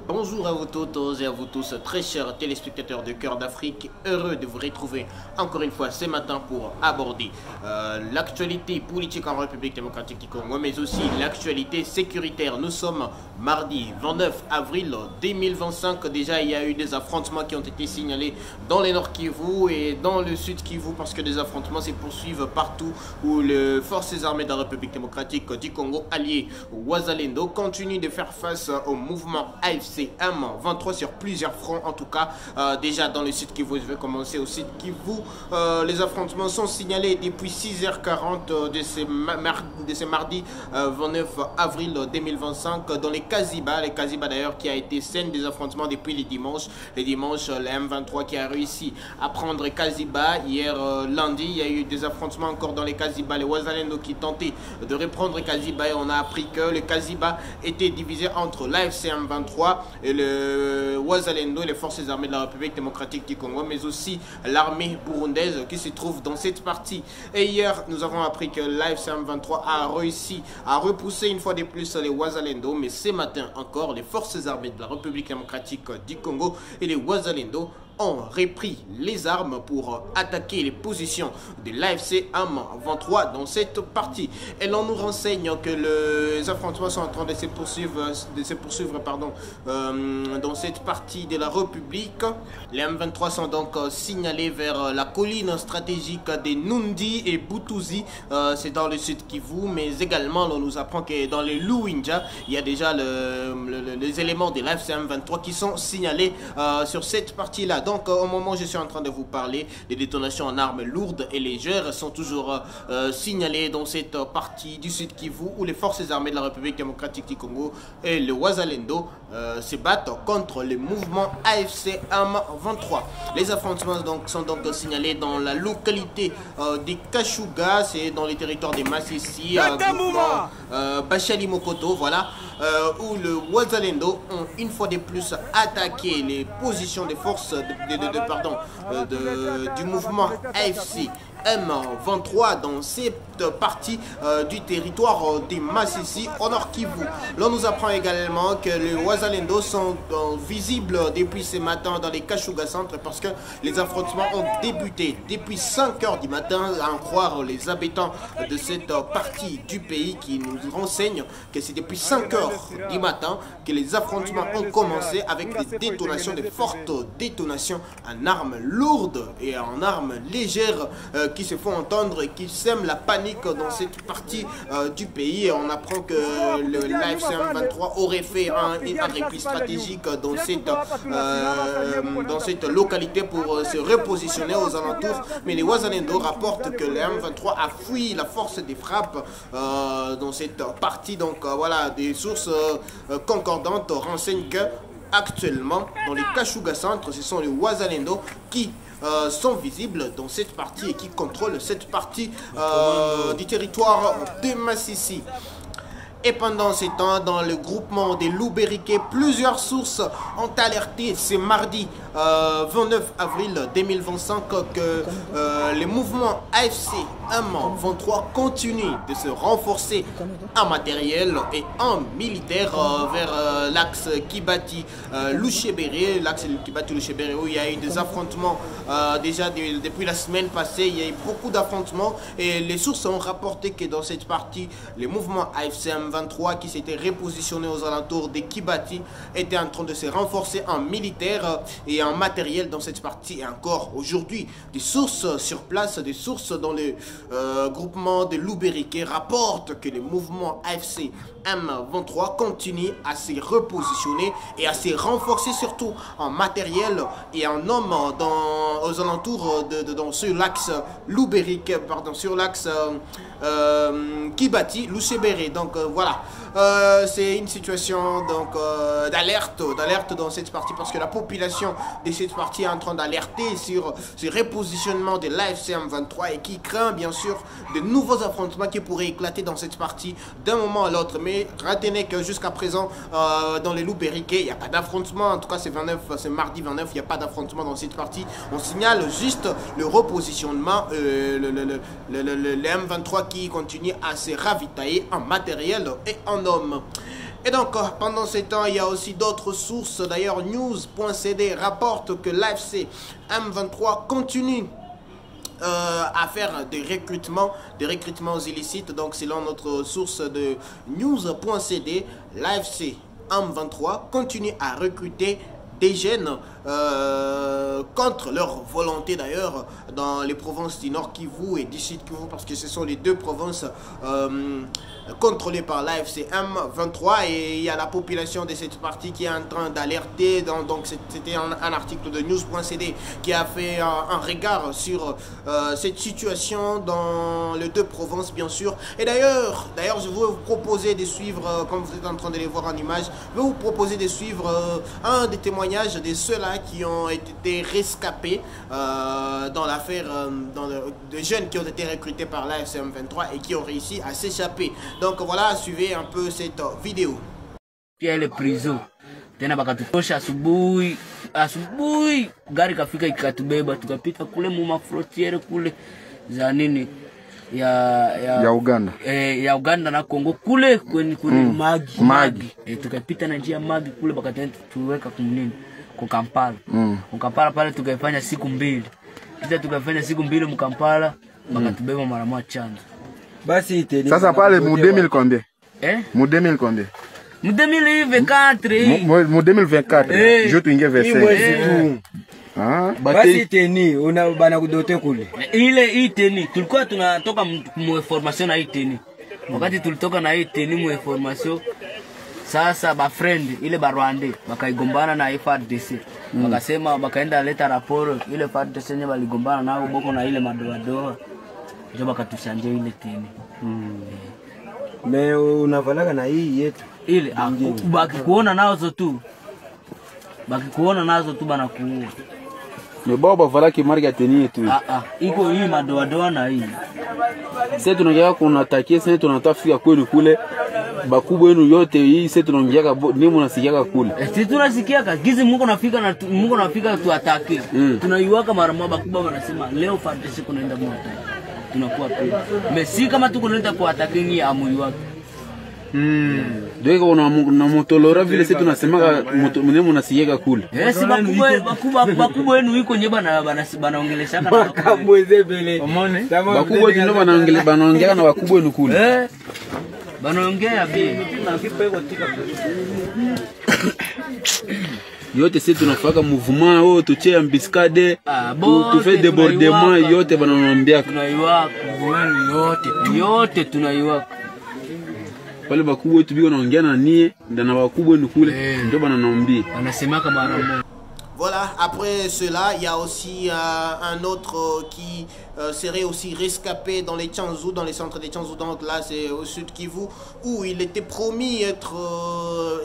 Bonjour à vous toutes et à vous tous, très chers téléspectateurs de Cœur d'Afrique, heureux de vous retrouver encore une fois ce matin pour aborder l'actualité politique en République démocratique du Congo, mais aussi l'actualité sécuritaire. Nous sommes mardi 29 avril 2025. Déjà, il y a eu des affrontements qui ont été signalés dans le Nord Kivu et dans le Sud Kivu, parce que des affrontements se poursuivent partout où les forces armées de la République démocratique du Congo, alliées au Wazalendo, continuent de faire face au mouvement AFC M23 sur plusieurs fronts. En tout cas, déjà dans le Sud Kivu, je vais commencer au Sud Kivu. Les affrontements sont signalés depuis 6h40 de ce mardi 29 avril 2025 dans les Kaziba. Les Kaziba d'ailleurs qui a été scène des affrontements depuis les dimanches. Les dimanches, le M23 qui a réussi à prendre Kaziba. Hier lundi, il y a eu des affrontements encore dans les Kaziba. Les Wazalendo qui tentaient de reprendre Kaziba et on a appris que le Kaziba était divisé entre l'AFC M23 et le Wazalendo et les forces armées de la République démocratique du Congo, mais aussi l'armée burundaise qui se trouve dans cette partie. Et hier, nous avons appris que l'AFC M23 a réussi à repousser une fois de plus les Wazalendo, mais ce matin encore, les forces armées de la République démocratique du Congo et les Wazalendo ont repris les armes pour attaquer les positions de l'AFC M23 dans cette partie. Et l'on nous renseigne que les affrontements sont en train de se poursuivre, dans cette partie de la République. Les M23 sont donc signalés vers la colline stratégique de Nundi et Butuzi. C'est dans le Sud Kivu, mais également l'on nous apprend que dans les Luinja, il y a déjà les éléments de l'AFC M23 qui sont signalés sur cette partie-là. Donc, au moment où je suis en train de vous parler, les détonations en armes lourdes et légères sont toujours signalées dans cette partie du Sud Kivu où les forces armées de la République démocratique du Congo et le Wazalendo se battent contre le mouvement AFC M23. Les affrontements sont donc signalés dans la localité de Kashuga, c'est dans les territoires des Massissi, Bachali Mokoto, voilà. Où le Wazalendo ont une fois de plus attaqué les positions des forces du mouvement AFC M23 dans cette partie du territoire des Massissi au Nord Kivu. L'on nous apprend également que les Wazalendo sont visibles depuis ce matin dans les Kashuga Centre parce que les affrontements ont débuté depuis 5 h du matin, à en croire les habitants de cette partie du pays qui nous renseignent que c'est depuis 5 h du matin que les affrontements ont commencé avec des détonations, des fortes détonations en armes lourdes et en armes légères qui se font entendre et qui sèment la panique dans cette partie du pays. Et on apprend que l'AFC M23 aurait fait un repli stratégique dans cette localité pour se repositionner aux alentours. Mais les Wazalendo rapportent que le M23 a fui la force des frappes dans cette partie. Donc voilà, des sources concordantes renseignent que actuellement dans les Kashuga Centre, ce sont les Wazalendo qui sont visibles dans cette partie et qui contrôlent cette partie du territoire de Massissi. Et pendant ces temps, dans le groupement des Loubériquets, plusieurs sources ont alerté ce mardi 29 avril 2025 que les mouvements AFC M23 continuent de se renforcer en matériel et en militaire vers l'axe Kibati-Louchébéré, où il y a eu des affrontements déjà depuis la semaine passée. Il y a eu beaucoup d'affrontements et les sources ont rapporté que dans cette partie, les mouvements AFC M23 qui s'étaient repositionnés aux alentours de Kibati étaient en train de se renforcer en militaire et en matériel dans cette partie. Et encore aujourd'hui, des sources sur place, des sources dans le groupement de Loubériquet rapportent que les mouvements AFC M23 continuent à se repositionner et à se renforcer surtout en matériel et en hommes aux alentours sur l'axe Loubériquet, pardon, sur l'axe Kibati, Louchébéré. Donc voilà, c'est une situation donc d'alerte dans cette partie parce que la population de cette partie est en train d'alerter sur ce repositionnement de l'AFC M23 et qui craint bien sûr de nouveaux affrontements qui pourraient éclater dans cette partie d'un moment à l'autre. Mais retenez que jusqu'à présent dans les Loubériquets, il n'y a pas d'affrontement. En tout cas c'est mardi 29, il n'y a pas d'affrontement dans cette partie. On signale juste le repositionnement, le M23 qui continue à se ravitailler en matériel et en hommes. Et donc, pendant ces temps, il y a aussi d'autres sources. D'ailleurs, news.cd rapporte que l'AFC M23 continue à faire des recrutements illicites. Donc, selon notre source de news.cd, l'AFC M23 continue à recruter des jeunes contre leur volonté d'ailleurs dans les provinces du Nord Kivu et du Sud Kivu, parce que ce sont les deux provinces contrôlées par l'AFC M23, et il y a la population de cette partie qui est en train d'alerter. Donc c'était un article de news.cd qui a fait un regard sur cette situation dans les deux provinces, bien sûr. Et d'ailleurs je vais vous proposer de suivre, comme vous êtes en train de les voir en image, je vais vous proposer de suivre un des témoignages de ceux-là qui ont été rescapés dans l'affaire de jeunes qui ont été recrutés par l'AFC M23 et qui ont réussi à s'échapper. Donc voilà, suivez un peu cette vidéo. Pia ile prison tena bakatutosha asubuhi gari kafika ikatubeba tukapita kule mu frontiere kule za nini ya Uganda. Ya Uganda na Kongo kule kwenye Magi. Tukapita na njia Magi kule bakatenda tuweka kumnini kwa Kampala. Kampala pale tukaifanya siku mbili. Kisha tukafanya siku mbili mkampala bakatubeba mara moja chanzo. Basi iteni. Sasa pale mu 2000 combien? Mu 2000 combien? Mu 2024. Mu 2024. Je tuingie verset. Basi iteni una bana kudote kule. Ile iteni tulikuwa tunatoka mu formation na iteni. Wakati tulitoka na iteni mu formation, sasa ba friend ile ba Rwanda bakaigombana na FARDC. Wakasema bakaenda leta raporo ile FARDC nye baligombana nao boko na ile madoa. Ndio bakatushanje ile teni. Me unavalaga na hii yetu. Ile bakikuona nazo tu. Bakikuona nazo tu bana kuua. Me baba vala ki marga teni tu. Iko hii madoa na hii. Sasa tunaongea kuna takia, sasa tunatafika kwenu kule. Bakubwa wenu yote hii sasa tunaongea ni mnasikiaka kule. Sisi tunasikiaka gizi Mungu nafika tu atake. Tunaiwaka mara moja bakubwa wanasema leo FARDC kunaenda moto. Tunakuwa pia. Mesi kama tuko naenda kwa atake ni amuiwaka. Ndio kuna na motolora vile sisi tunasema mwenye mnasikiaka kule. Si bakubwa wenu iko nyeba na banaongeleshaka na bakabweze vile. Bakubwa ndio banaongea na bakubwa wenu kule. Banaongea bi yote sisi tunafaka mouvement tuche ambiskade tu fait débordement yote bananambia tunaiwaka yote tunaiwaka pale bakubwa wetu biko naongea na nie ndana bakubwa ni kule ndio bananambia wanasemaka mara moja. Voilà, après cela, il y a aussi un autre qui serait aussi rescapé dans les Tchanzou, dans les centres des Tchanzou. Donc là, c'est au sud Kivu, où il était promis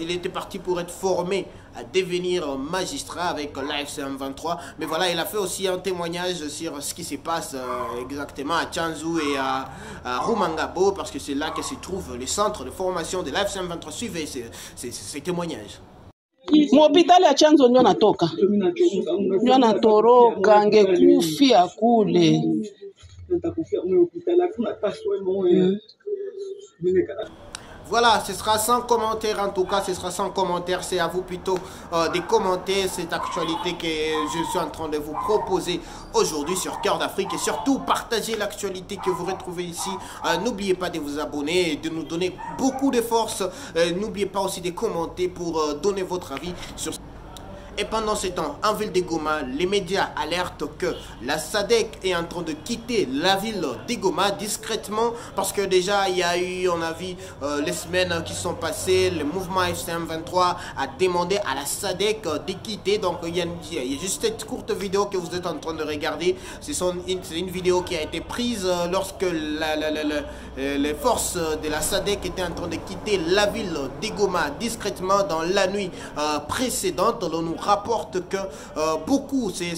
il était parti pour être formé à devenir magistrat avec l'AFC M23. Mais voilà, il a fait aussi un témoignage sur ce qui se passe exactement à Tchanzou et à Rumangabo, parce que c'est là que se trouve le centre de formation de l'AFC M23. Suivez ces témoignages. Mhopitali ya Chanzo ndio natoroka ngekufia kule. Voilà, ce sera sans commentaire, en tout cas, ce sera sans commentaire. C'est à vous plutôt de commenter cette actualité que je suis en train de vous proposer aujourd'hui sur Cœur d'Afrique. Et surtout, partagez l'actualité que vous retrouvez ici. N'oubliez pas de vous abonner et de nous donner beaucoup de force. N'oubliez pas aussi de commenter pour donner votre avis sur... Et pendant ce temps, en ville de Goma, les médias alertent que la SADC est en train de quitter la ville de Goma discrètement, parce que déjà il y a eu, on a vu les semaines qui sont passées, le mouvement FCM23 a demandé à la SADC de quitter. Donc il y a juste cette courte vidéo que vous êtes en train de regarder. C'est une vidéo qui a été prise lorsque les forces de la SADC étaient en train de quitter la ville de Goma discrètement dans la nuit précédente. On nous rapporte que beaucoup, c'est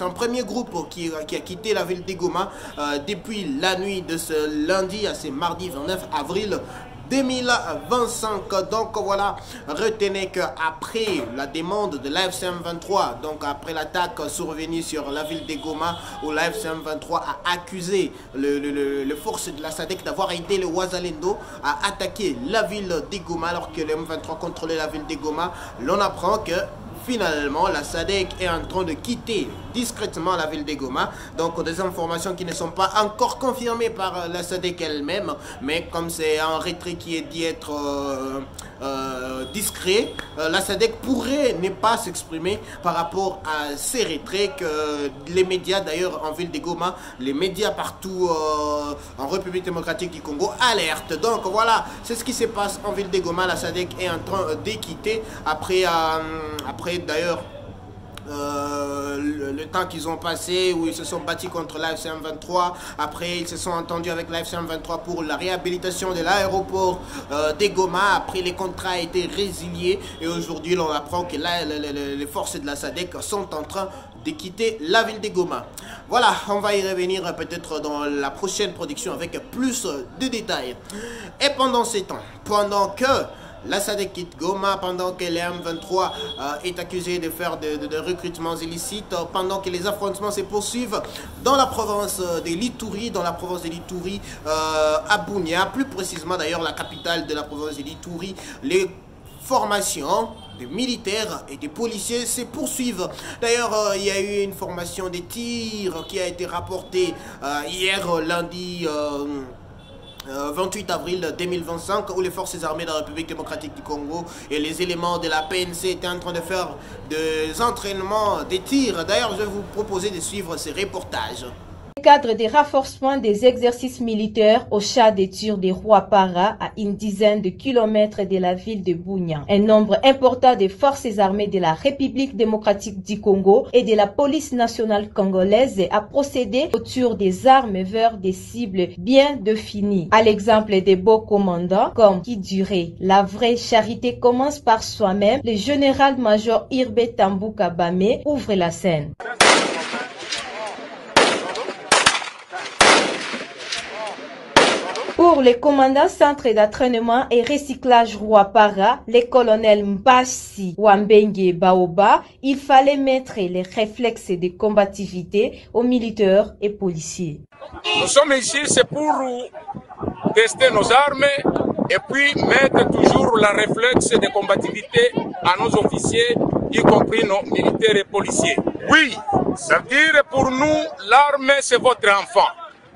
un premier groupe qui a quitté la ville de Goma depuis la nuit de ce lundi à ce mardi 29 avril. 2025. Donc voilà, retenez qu'après la demande de l'AFC M23, donc après l'attaque survenue sur la ville de Goma, où l'AFC M23 a accusé le force de la SADC d'avoir aidé le Ouazalendo à attaquer la ville de Goma alors que le M23 contrôlait la ville de Goma, l'on apprend que finalement, la SADC est en train de quitter discrètement la ville de Goma. Donc, des informations qui ne sont pas encore confirmées par la SADC elle-même. Mais comme c'est un retrait qui est dit être discret, la SADC pourrait ne pas s'exprimer par rapport à ces retraits que les médias, d'ailleurs, en ville de Goma, les médias partout en République démocratique du Congo alertent. Donc, voilà, c'est ce qui se passe en ville de Goma. La SADC est en train de quitter après d'ailleurs le temps qu'ils ont passé où ils se sont battus contre l'AFC M23. Après ils se sont entendus avec l'AFC M23 pour la réhabilitation de l'aéroport de Goma. Après les contrats ont été résiliés et aujourd'hui l'on apprend que les forces de la SADC sont en train de quitter la ville de Goma. Voilà, on va y revenir peut-être dans la prochaine production avec plus de détails. Et pendant ces temps, pendant que la SADC quitte Goma, pendant que l'M23 est accusé de faire de recrutements illicites, pendant que les affrontements se poursuivent dans la province de l'Ituri, à Bunia, plus précisément d'ailleurs la capitale de la province de l'Ituri, les formations des militaires et des policiers se poursuivent. D'ailleurs, il y a eu une formation de tir qui a été rapportée hier lundi 28 avril 2025 où les forces armées de la République démocratique du Congo et les éléments de la PNC étaient en train de faire des entraînements, des tirs. D'ailleurs, je vais vous proposer de suivre ces reportages. Cadre des renforcements des exercices militaires au champ des tirs des Rois-Para à une dizaine de kilomètres de la ville de Bunia. Un nombre important de forces armées de la République démocratique du Congo et de la police nationale congolaise a procédé au tir des armes vers des cibles bien définies. À l'exemple des beaux commandants comme Kiduré, la vraie charité commence par soi-même. Le général-major Irbe Tambouka Bame ouvre la scène. Pour les commandants centre d'entraînement et recyclage Roi-Para, les colonels Mbassi Wambenge Baoba, il fallait mettre les réflexes de combativité aux militaires et policiers. Nous sommes ici, c'est pour tester nos armes et puis mettre toujours la réflexe de combativité à nos officiers, y compris nos militaires et policiers. Oui, c'est-à-dire pour nous, l'arme c'est votre enfant.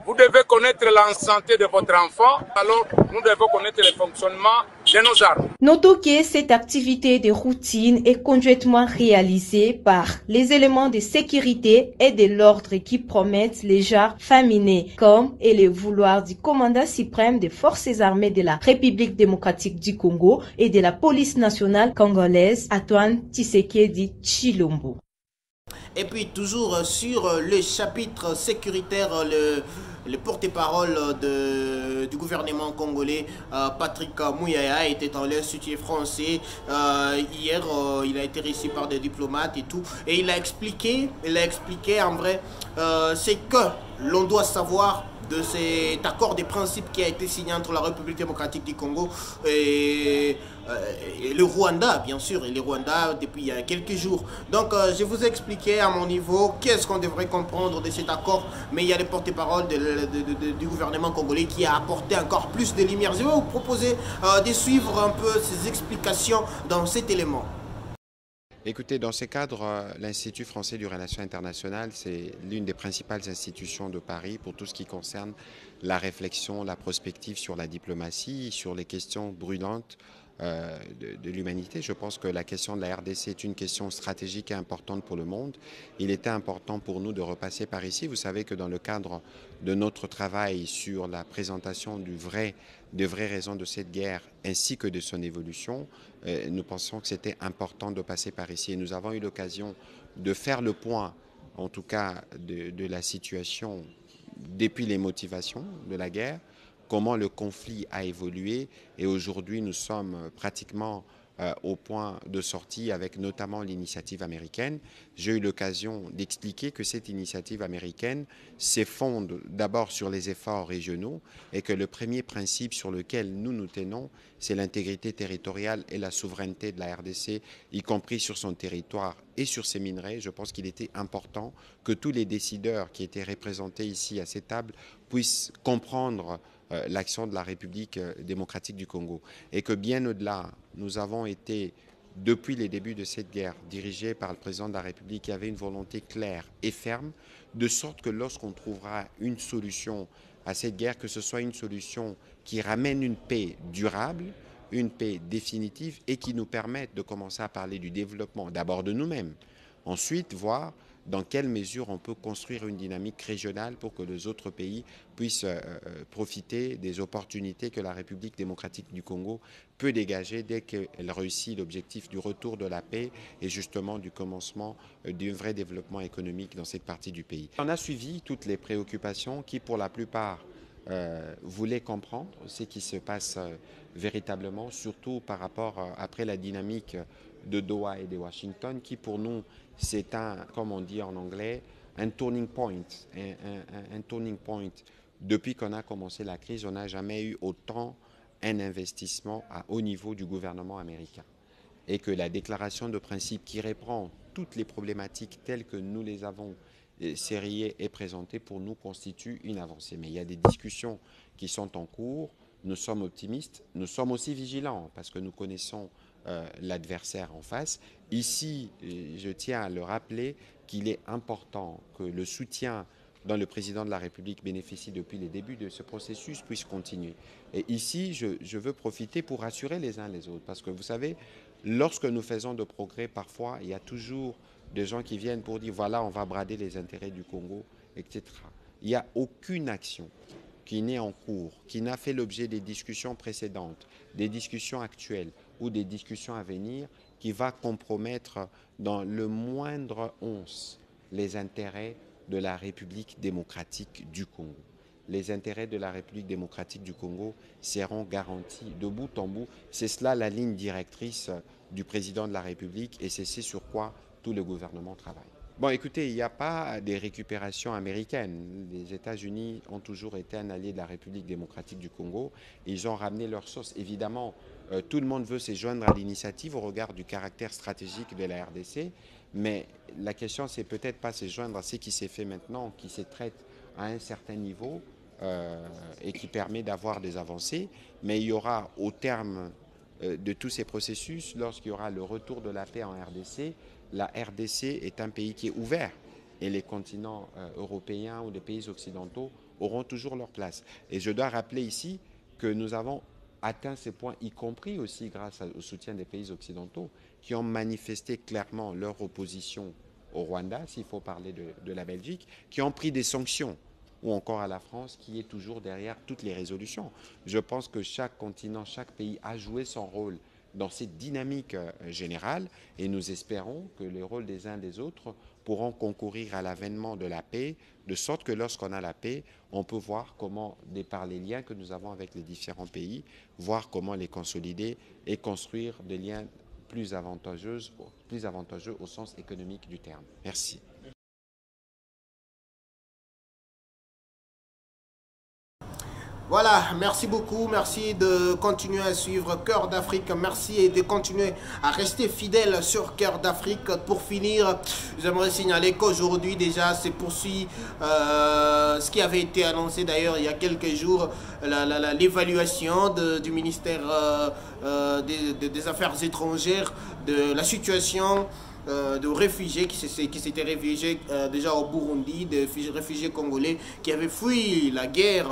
Vous devez connaître la santé de votre enfant, alors nous devons connaître le fonctionnement de nos armes. Notons que cette activité de routine est conjointement réalisée par les éléments de sécurité et de l'ordre qui promettent les genres féminins, comme est le vouloir du commandant suprême des forces armées de la République démocratique du Congo et de la police nationale congolaise, Antoine Tshisekedi Tshilombo. Et puis toujours sur le chapitre sécuritaire, le porte-parole du gouvernement congolais, Patrick Mouyaya, était dans l'Institut français. Hier, il a été reçu par des diplomates et tout. Et il a expliqué en vrai, c'est que l'on doit savoir de cet accord des principes qui a été signé entre la République démocratique du Congo et le Rwanda, bien sûr, et le Rwanda depuis il y a quelques jours. Donc, je vous ai expliqué à mon niveau qu'est-ce qu'on devrait comprendre de cet accord, mais il y a les porte-parole du gouvernement congolais qui a apporté encore plus de lumière. Je vais vous proposer de suivre un peu ces explications dans cet élément. Écoutez, dans ce cadre, l'Institut français des relations internationales, c'est l'une des principales institutions de Paris pour tout ce qui concerne la réflexion, la prospective sur la diplomatie, sur les questions brûlantes de l'humanité. Je pense que la question de la RDC est une question stratégique et importante pour le monde. Il était important pour nous de repasser par ici. Vous savez que dans le cadre de notre travail sur la présentation des vraies raisons de cette guerre ainsi que de son évolution, nous pensons que c'était important de passer par ici. Et nous avons eu l'occasion de faire le point, en tout cas, de la situation depuis les motivations de la guerre, comment le conflit a évolué. Et aujourd'hui, nous sommes pratiquement au point de sortie avec notamment l'initiative américaine. J'ai eu l'occasion d'expliquer que cette initiative américaine s'effonde d'abord sur les efforts régionaux et que le premier principe sur lequel nous nous tenons, c'est l'intégrité territoriale et la souveraineté de la RDC, y compris sur son territoire et sur ses minerais. Je pense qu'il était important que tous les décideurs qui étaient représentés ici à cette table puissent comprendre l'action de la République démocratique du Congo et que bien au-delà, nous avons été, depuis les débuts de cette guerre, dirigés par le président de la République qui avait une volonté claire et ferme, de sorte que lorsqu'on trouvera une solution à cette guerre, que ce soit une solution qui ramène une paix durable, une paix définitive et qui nous permette de commencer à parler du développement d'abord de nous-mêmes, ensuite voir dans quelle mesure on peut construire une dynamique régionale pour que les autres pays puissent profiter des opportunités que la République démocratique du Congo peut dégager dès qu'elle réussit l'objectif du retour de la paix et justement du commencement d'un vrai développement économique dans cette partie du pays. On a suivi toutes les préoccupations qui, pour la plupart, voulaient comprendre ce qui se passe véritablement, surtout par rapport après la dynamique de Doha et de Washington, qui pour nous, c'est un, comme on dit en anglais, un turning point. Un turning point. Depuis qu'on a commencé la crise, on n'a jamais eu autant un investissement à haut niveau du gouvernement américain. Et que la déclaration de principe qui reprend toutes les problématiques telles que nous les avons sériées et présentées pour nous constitue une avancée. Mais il y a des discussions qui sont en cours. Nous sommes optimistes, nous sommes aussi vigilants parce que nous connaissons l'adversaire en face. Ici, je tiens à le rappeler qu'il est important que le soutien dont le président de la République bénéficie depuis les débuts de ce processus puisse continuer. Et ici, je veux profiter pour rassurer les uns les autres parce que vous savez, lorsque nous faisons de progrès, parfois, il y a toujours des gens qui viennent pour dire voilà, on va brader les intérêts du Congo, etc. Il n'y a aucune action qui n'est en cours, qui n'a fait l'objet des discussions précédentes, des discussions actuelles ou des discussions à venir, qui va compromettre dans le moindre once les intérêts de la République démocratique du Congo. Les intérêts de la République démocratique du Congo seront garantis de bout en bout. C'est cela la ligne directrice du président de la République et c'est ce sur quoi tout le gouvernement travaille. Bon, écoutez, il n'y a pas des récupérations américaines. Les États-Unis ont toujours été un allié de la République démocratique du Congo. Ils ont ramené leur sauce. Évidemment, tout le monde veut se joindre à l'initiative au regard du caractère stratégique de la RDC. Mais la question, c'est peut-être pas se joindre à ce qui s'est fait maintenant, qui se traite à un certain niveau et qui permet d'avoir des avancées. Mais il y aura, au terme de tous ces processus, lorsqu'il y aura le retour de la paix en RDC, la RDC est un pays qui est ouvert et les continents européens ou les pays occidentaux auront toujours leur place. Et je dois rappeler ici que nous avons atteint ces points, y compris aussi grâce au soutien des pays occidentaux qui ont manifesté clairement leur opposition au Rwanda, s'il faut parler de la Belgique, qui ont pris des sanctions, ou encore à la France qui est toujours derrière toutes les résolutions. Je pense que chaque continent, chaque pays a joué son rôle dans cette dynamique générale et nous espérons que les rôles des uns des autres pourront concourir à l'avènement de la paix, de sorte que lorsqu'on a la paix, on peut voir comment, de par les liens que nous avons avec les différents pays, voir comment les consolider et construire des liens plus avantageux au sens économique du terme. Merci. Voilà, merci beaucoup, merci de continuer à suivre Cœur d'Afrique, merci et de continuer à rester fidèle sur Cœur d'Afrique. Pour finir, j'aimerais signaler qu'aujourd'hui déjà se poursuit ce qui avait été annoncé d'ailleurs il y a quelques jours, l'évaluation du ministère des Affaires étrangères de la situation de réfugiés qui s'étaient réfugiés déjà au Burundi, de réfugiés congolais qui avaient fui la guerre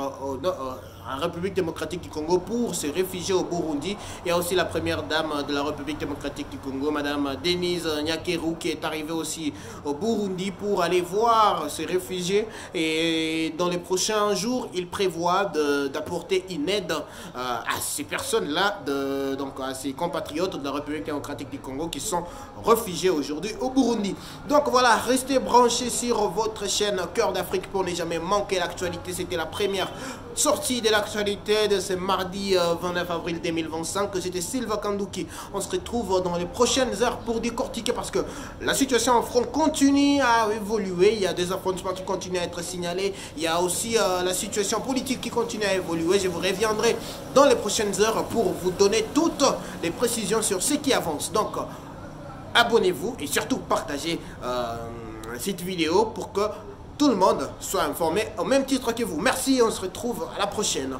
en République démocratique du Congo pour se réfugier au Burundi. Il y a aussi la première dame de la République démocratique du Congo, Madame Denise Nyakeru, qui est arrivée aussi au Burundi pour aller voir ces réfugiés. Et dans les prochains jours, il prévoit d'apporter une aide à ces personnes-là, donc à ces compatriotes de la République démocratique du Congo qui sont réfugiés aujourd'hui au Burundi. Donc voilà, restez branchés sur votre chaîne Cœur d'Afrique pour ne jamais manquer l'actualité. C'était la première sortie de la l'actualité de ce mardi 29 avril 2025. C'était Silva Kandouki. On se retrouve dans les prochaines heures pour décortiquer parce que la situation en front continue à évoluer. Il y a des affrontements qui continuent à être signalés. Il y a aussi la situation politique qui continue à évoluer. Je vous reviendrai dans les prochaines heures pour vous donner toutes les précisions sur ce qui avance. Donc, abonnez-vous et surtout partagez cette vidéo pour que tout le monde soit informé au même titre que vous. Merci et on se retrouve à la prochaine.